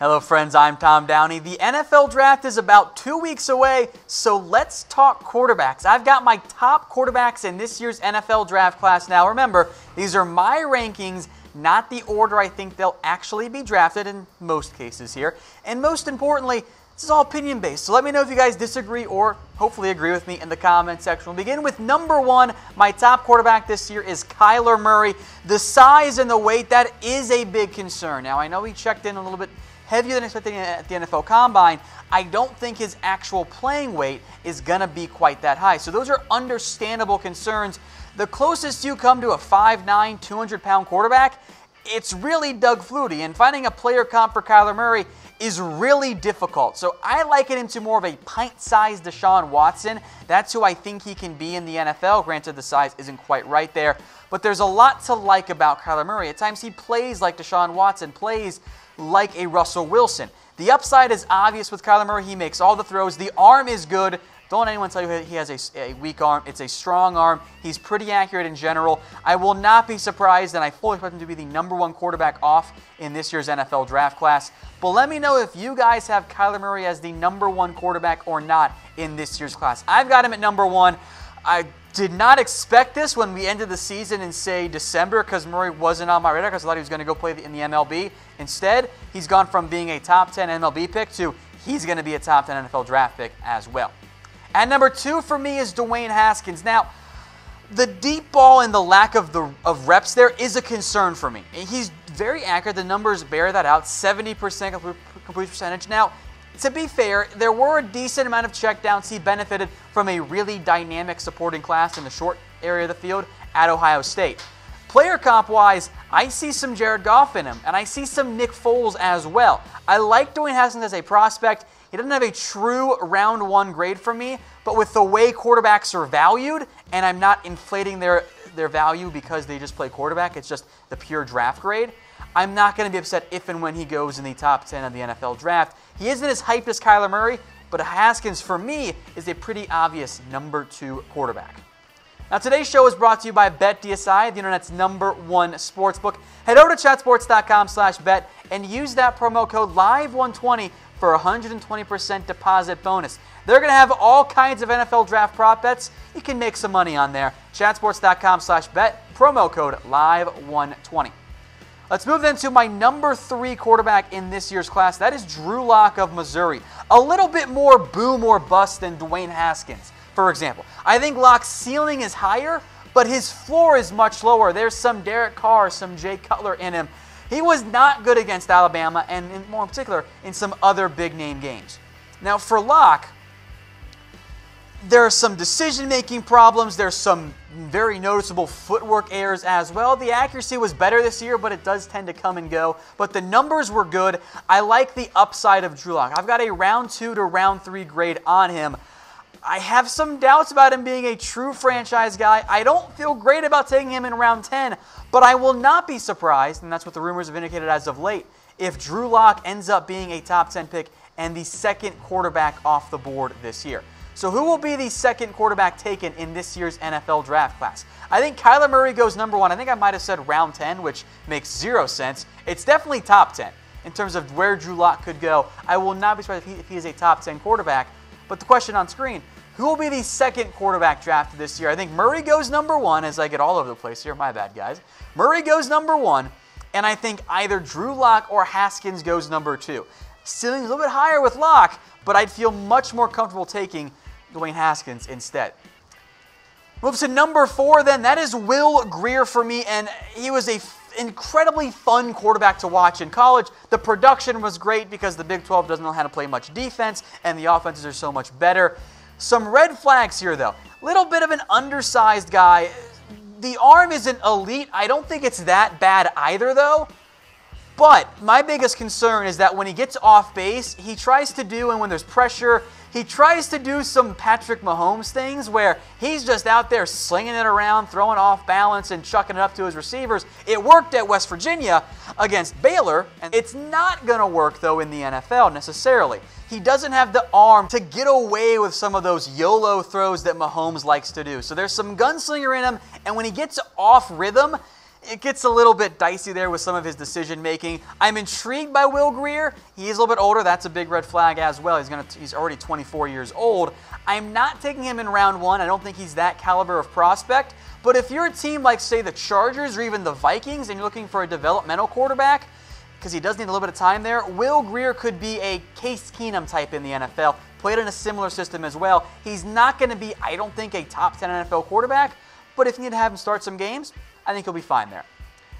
Hello friends, I'm Tom Downey. The NFL draft is about 2 weeks away, so let's talk quarterbacks. I've got my top quarterbacks in this year's NFL draft class. Now remember, these are my rankings, not the order I think they'll actually be drafted in most cases here. And most importantly, this is all opinion based, so let me know if you guys disagree or hopefully agree with me in the comment section. We'll begin with number 1. My top quarterback this year is Kyler Murray. The size and the weight, that is a big concern. Now I know he checked in a little bit heavier than expected at the NFL Combine. I don't think his actual playing weight is going to be quite that high. So those are understandable concerns. The closest you come to a 5'9", 200-pound quarterback, it's really Doug Flutie. And finding a player comp for Kyler Murray is really difficult. So I liken him to more of a pint-sized Deshaun Watson. That's who I think he can be in the NFL. Granted, the size isn't quite right there. But there's a lot to like about Kyler Murray. At times he plays like Deshaun Watson, plays like a Russell Wilson. The upside is obvious with Kyler Murray. He makes all the throws. The arm is good. Don't let anyone tell you he has a weak arm. It's a strong arm. He's pretty accurate in general. I will not be surprised, and I fully expect him to be the number 1 quarterback off in this year's NFL draft class. But let me know if you guys have Kyler Murray as the number 1 quarterback or not in this year's class. I've got him at number 1. I did not expect this when we ended the season in, say, December, because Murray wasn't on my radar because I thought he was going to go play in the MLB. Instead, he's gone from being a top 10 MLB pick to he's going to be a top 10 NFL draft pick as well. At number 2 for me is Dwayne Haskins. Now, the deep ball and the lack of reps there is a concern for me. He's very accurate. The numbers bear that out, 70% complete percentage. Now, to be fair, there were a decent amount of checkdowns. He benefited from a really dynamic supporting class in the short area of the field at Ohio State. Player comp-wise, I see some Jared Goff in him, and I see some Nick Foles as well. I like Dwayne Haskins as a prospect. He doesn't have a true round 1 grade for me, but with the way quarterbacks are valued, and I'm not inflating their value because they just play quarterback, it's just the pure draft grade, I'm not going to be upset if and when he goes in the top 10 of the NFL draft. He isn't as hyped as Kyler Murray, but Haskins, for me, is a pretty obvious number 2 quarterback. Now, today's show is brought to you by BetDSI, the internet's number 1 sportsbook. Head over to chatsports.com/bet and use that promo code LIVE120 for a 120% deposit bonus. They're going to have all kinds of NFL draft prop bets. You can make some money on there. Chatsports.com/bet, promo code LIVE120. Let's move then to my number 3 quarterback in this year's class. That is Drew Lock of Missouri. A little bit more boom or bust than Dwayne Haskins, for example. I think Lock's ceiling is higher, but his floor is much lower. There's some Derek Carr, some Jay Cutler in him. He was not good against Alabama, and more in particular, in some other big-name games. Now, for Lock, there are some decision-making problems. There's some very noticeable footwork errors as well. The accuracy was better this year, but it does tend to come and go. But the numbers were good. I like the upside of Drew Lock. I've got a round 2 to round 3 grade on him. I have some doubts about him being a true franchise guy. I don't feel great about taking him in round 10, but I will not be surprised, and that's what the rumors have indicated as of late, if Drew Lock ends up being a top 10 pick and the second quarterback off the board this year. So who will be the second quarterback taken in this year's NFL draft class? I think Kyler Murray goes number 1. I think I might have said round 10, which makes 0 sense. It's definitely top 10 in terms of where Drew Lock could go. I will not be surprised if he is a top 10 quarterback. But the question on screen, who will be the second quarterback drafted this year? I think Murray goes number 1, as I get all over the place here. My bad, guys. Murray goes number 1, and I think either Drew Lock or Haskins goes number 2. Ceiling's a little bit higher with Lock, but I'd feel much more comfortable taking Dwayne Haskins instead. Moves to number 4 then. That is Will Grier for me, and he was an incredibly fun quarterback to watch in college. The production was great because the Big 12 doesn't know how to play much defense, and the offenses are so much better. Some red flags here, though. Little bit of an undersized guy. The arm isn't elite. I don't think it's that bad either, though. But my biggest concern is that when he gets off base, he tries to do, and when there's pressure, he tries to do some Patrick Mahomes things where he's just out there slinging it around, throwing off balance, and chucking it up to his receivers. It worked at West Virginia against Baylor, and it's not going to work, though, in the NFL necessarily. He doesn't have the arm to get away with some of those YOLO throws that Mahomes likes to do. So there's some gunslinger in him, and when he gets off rhythm, it gets a little bit dicey there with some of his decision making. I'm intrigued by Will Grier. He is a little bit older. That's a big red flag as well. He's already 24 years old. I'm not taking him in round 1. I don't think he's that caliber of prospect. But if you're a team like, say, the Chargers or even the Vikings and you're looking for a developmental quarterback, because he does need a little bit of time there, Will Grier could be a Case Keenum type in the NFL. Played in a similar system as well. He's not going to be, I don't think, a top 10 NFL quarterback. But if you need to have him start some games, I think he'll be fine there.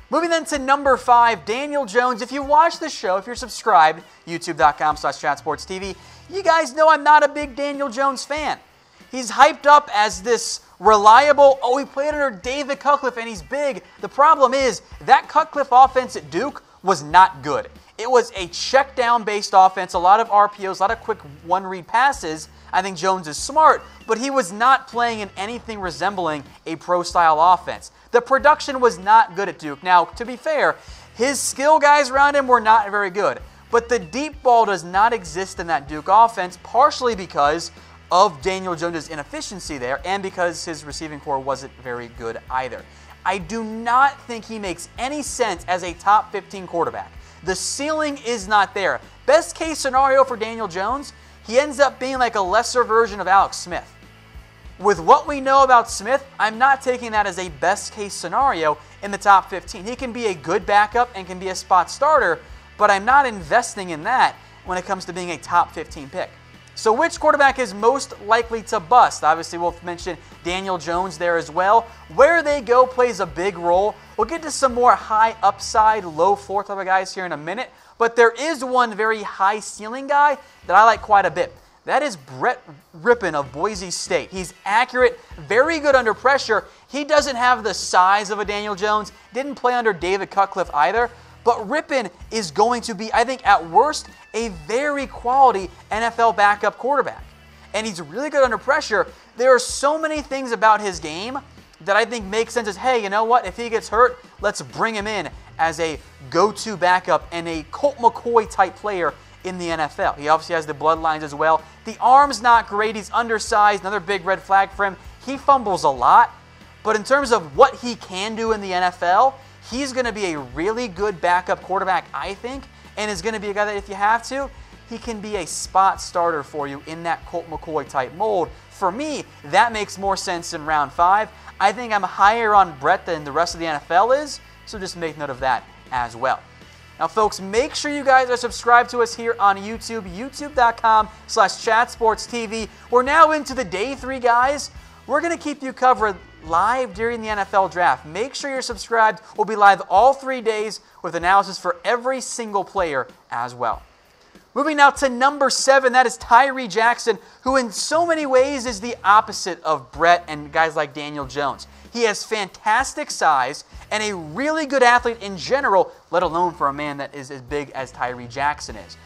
Moving then to number 5, Daniel Jones. If you watch the show, if you're subscribed, youtube.com/chatsportstv, you guys know I'm not a big Daniel Jones fan. He's hyped up as this reliable, he played under David Cutcliffe and he's big. The problem is that Cutcliffe offense at Duke was not good. It was a check down based offense, a lot of RPOs, a lot of quick one-read passes. I think Jones is smart, but he was not playing in anything resembling a pro-style offense. The production was not good at Duke. Now, to be fair, his skill guys around him were not very good, but the deep ball does not exist in that Duke offense, partially because of Daniel Jones' inefficiency there and because his receiving core wasn't very good either. I do not think he makes any sense as a top 15 quarterback. The ceiling is not there. Best case scenario for Daniel Jones, he ends up being like a lesser version of Alex Smith. With what we know about Smith, I'm not taking that as a best case scenario in the top 15. He can be a good backup and can be a spot starter, but I'm not investing in that when it comes to being a top 15 pick. So which quarterback is most likely to bust? Obviously, we'll mention Daniel Jones there as well. Where they go plays a big role. We'll get to some more high upside, low floor type of guys here in a minute. But there is one very high ceiling guy that I like quite a bit. That is Brett Rypien of Boise State. He's accurate, very good under pressure. He doesn't have the size of a Daniel Jones. Didn't play under David Cutcliffe either. But Rypien is going to be, I think, at worst, a very quality NFL backup quarterback. And he's really good under pressure. There are so many things about his game that I think make sense as, hey, you know what? If he gets hurt, let's bring him in as a go-to backup and a Colt McCoy-type player in the NFL. He obviously has the bloodlines as well. The arm's not great. He's undersized. Another big red flag for him. He fumbles a lot. But in terms of what he can do in the NFL, he's going to be a really good backup quarterback, I think, and is going to be a guy that if you have to, he can be a spot starter for you in that Colt McCoy type mold. For me, that makes more sense in round 5. I think I'm higher on Brett than the rest of the NFL is, so just make note of that as well. Now, folks, make sure you guys are subscribed to us here on YouTube, youtube.com/chatsportstv. We're now into the day 3, guys. We're going to keep you covered live during the NFL draft. Make sure you're subscribed. We'll be live all 3 days with analysis for every single player as well. Moving now to number 7, that is Tyree Jackson, who in so many ways is the opposite of Brett and guys like Daniel Jones. He has fantastic size and a really good athlete in general, let alone for a man that is as big as Tyree Jackson is.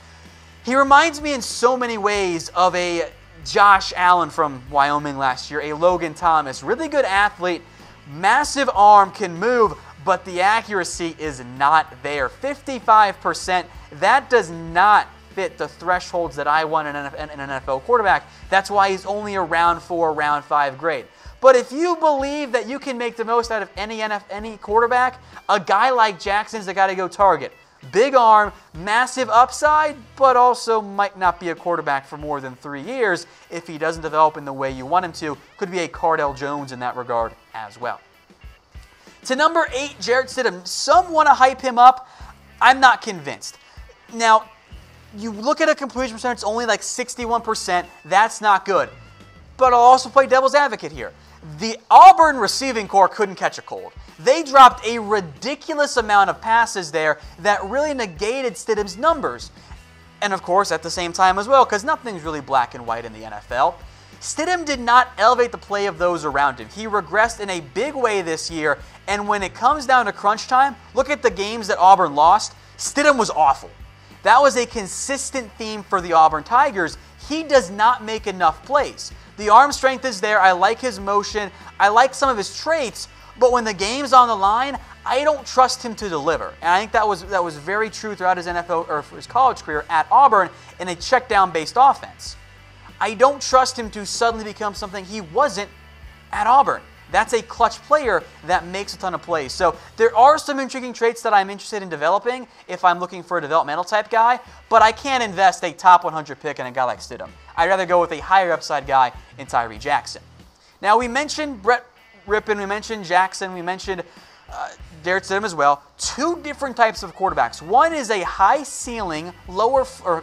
He reminds me in so many ways of a Josh Allen from Wyoming last year, a Logan Thomas. Really good athlete, massive arm, can move, but the accuracy is not there. 55%, that does not fit the thresholds that I want in an NFL quarterback. That's why he's only a round 4, round 5 grade. But if you believe that you can make the most out of any quarterback, a guy like Jackson's the guy to go target. Big arm, massive upside, but also might not be a quarterback for more than 3 years if he doesn't develop in the way you want him to. Could be a Cardell Jones in that regard as well. To number 8, Jarrett Stidham. Some want to hype him up. I'm not convinced. Now, you look at a completion percentage, it's only like 61%. That's not good. But I'll also play devil's advocate here. The Auburn receiving corps couldn't catch a cold. They dropped a ridiculous amount of passes there that really negated Stidham's numbers. And of course, at the same time as well, because nothing's really black and white in the NFL. Stidham did not elevate the play of those around him. He regressed in a big way this year, and when it comes down to crunch time, look at the games that Auburn lost. Stidham was awful. That was a consistent theme for the Auburn Tigers. He does not make enough plays. The arm strength is there. I like his motion. I like some of his traits. But when the game's on the line, I don't trust him to deliver. And I think that was very true throughout his NFL or his college career at Auburn in a check-down based offense. I don't trust him to suddenly become something he wasn't at Auburn. That's a clutch player that makes a ton of plays. So there are some intriguing traits that I'm interested in developing if I'm looking for a developmental type guy, but I can't invest a top 100 pick in a guy like Stidham. I'd rather go with a higher upside guy in Tyree Jackson. Now, we mentioned Brett Rypien, we mentioned Jackson, we mentioned Jarrett Stidham as well. Two different types of quarterbacks. One is a high ceiling, lower floor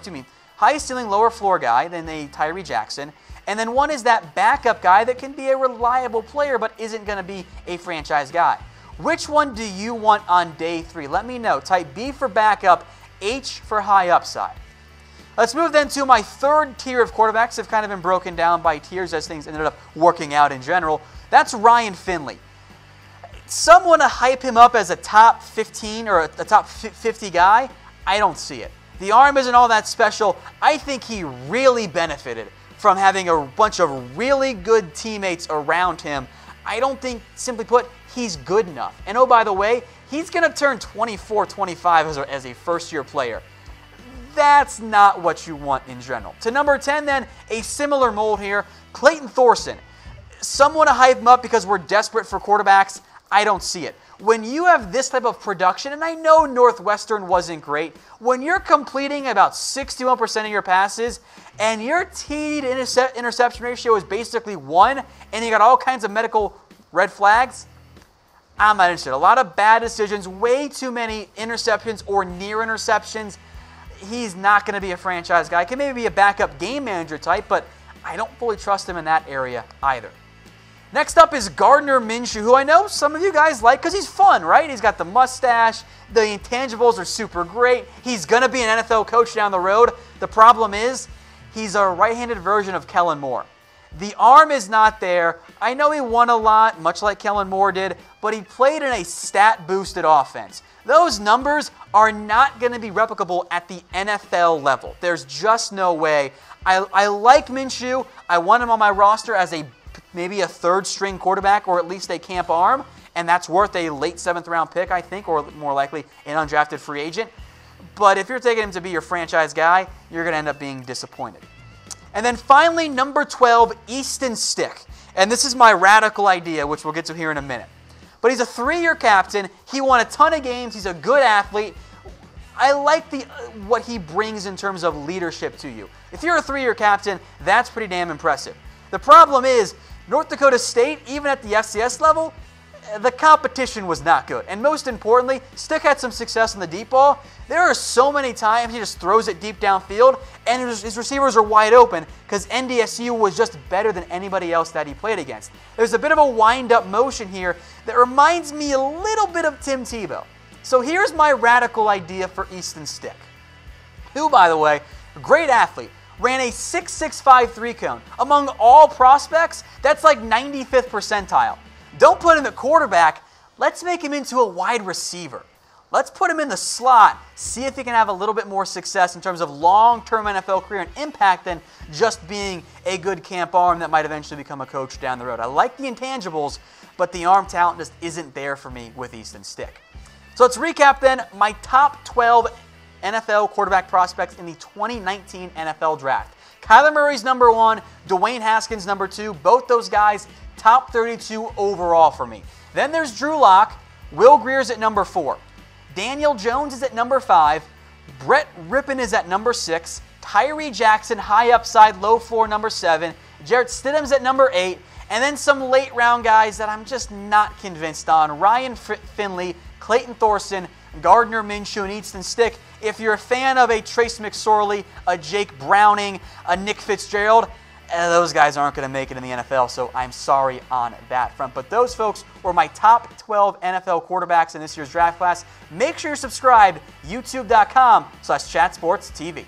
guy than a Tyree Jackson. And then one is that backup guy that can be a reliable player but isn't going to be a franchise guy. Which one do you want on day 3? Let me know. Type B for backup, H for high upside. Let's move then to my third tier of quarterbacks. They've kind of been broken down by tiers as things ended up working out in general. That's Ryan Finley. Some want to hype him up as a top 15 or a top 50 guy. I don't see it. The arm isn't all that special. I think he really benefited from having a bunch of really good teammates around him. I don't think, simply put, he's good enough. And oh, by the way, he's going to turn 24, 25 as a first-year player. That's not what you want in general. To number 10 then, a similar mold here, Clayton Thorson. Some want to hype him up because we're desperate for quarterbacks. I don't see it. When you have this type of production, and I know Northwestern wasn't great, when you're completing about 61% of your passes and your TD to interception ratio is basically 1 and you got all kinds of medical red flags, I'm not interested. A lot of bad decisions, way too many interceptions or near interceptions. He's not going to be a franchise guy. He can maybe be a backup game manager type, but I don't fully trust him in that area either. Next up is Gardner MINSHEW, who I know some of you guys like because he's fun, right? He's got the mustache. The intangibles are super great. He's going to be an NFL coach down the road. The problem is he's a right-handed version of Kellen Moore. The arm is not there. I know he won a lot, much like Kellen Moore did, but he played in a stat-boosted offense. Those numbers are not going to be replicable at the NFL level. There's just no way. I like MINSHEW. I want him on my roster as maybe a third-string quarterback or at least a camp arm, and that's worth a late 7th-round pick, I think, or more likely an undrafted free agent. But if you're taking him to be your franchise guy, you're going to end up being disappointed. And then finally, number 12, Easton Stick. And this is my radical idea, which we'll get to here in a minute. But he's a 3-year captain. He won a ton of games. He's a good athlete. I like what he brings in terms of leadership to you. If you're a 3-year captain, that's pretty damn impressive. The problem is, North Dakota State, even at the FCS level, the competition was not good. And most importantly, Stick had some success in the deep ball. There are so many times he just throws it deep downfield, and his receivers are wide open because NDSU was just better than anybody else that he played against. There's a bit of a wind-up motion here that reminds me a little bit of Tim Tebow. So here's my radical idea for Easton Stick, who, by the way, great athlete. Ran a 6.65 3-cone. Among all prospects, that's like 95th percentile. Don't put him at quarterback. Let's make him into a wide receiver. Let's put him in the slot, see if he can have a little bit more success in terms of long-term NFL career and impact than just being a good camp arm that might eventually become a coach down the road. I like the intangibles, but the arm talent just isn't there for me with Easton Stick. So let's recap then my top 12 NFL quarterback prospects in the 2019 NFL Draft. Kyler Murray's number 1, Dwayne Haskins number 2. Both those guys top 32 overall for me. Then there's Drew Lock. Will Grier's at number 4. Daniel Jones is at number 5. Brett Rypien is at number 6. Tyree Jackson, high upside, low floor, number 7. Jarrett Stidham's at number 8. And then some late round guys that I'm just not convinced on. Ryan Finley, Clayton Thorson, Gardner MINSHEW, and Easton Stick. If you're a fan of a Trace McSorley, a Jake Browning, a Nick Fitzgerald, those guys aren't going to make it in the NFL, so I'm sorry on that front. But those folks were my top 12 NFL quarterbacks in this year's draft class. Make sure you're subscribed, youtube.com/chatsportstv.